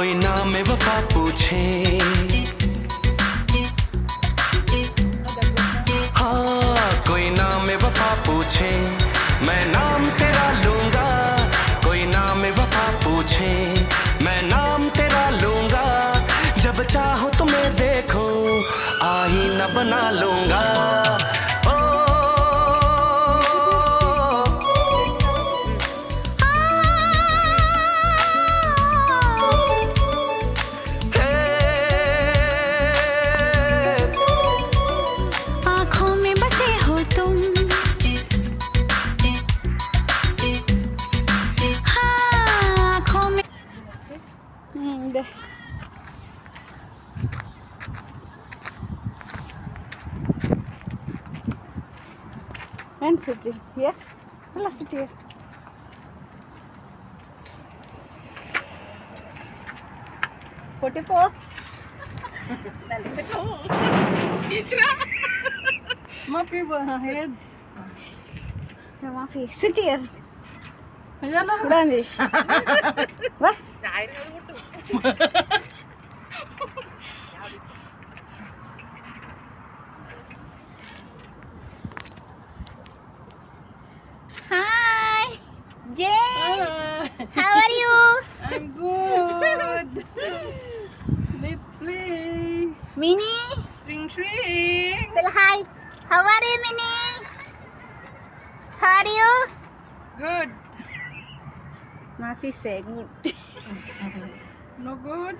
कोई नाम वफा पूछे, हाँ कोई नाम वफा पूछे, मैं नाम तेरा लूंगा। कोई नाम वफा पूछे, मैं नाम तेरा लूंगा। जब चाहो तुम्हें देखो, आईना बना लूंगा। ओ आँखों में बसे हो तुम, हाँ आँखों में। दे and sit here. Let's sit here. Forty-four. Mafi head. Mafi sit here. Udah Andri. Wah. Hi, Jane. How are you? I'm good. Let's play. Minnie. Swing, swing. Tell hi. How are you, Minnie? How are you? Good. Mafi say good. No good.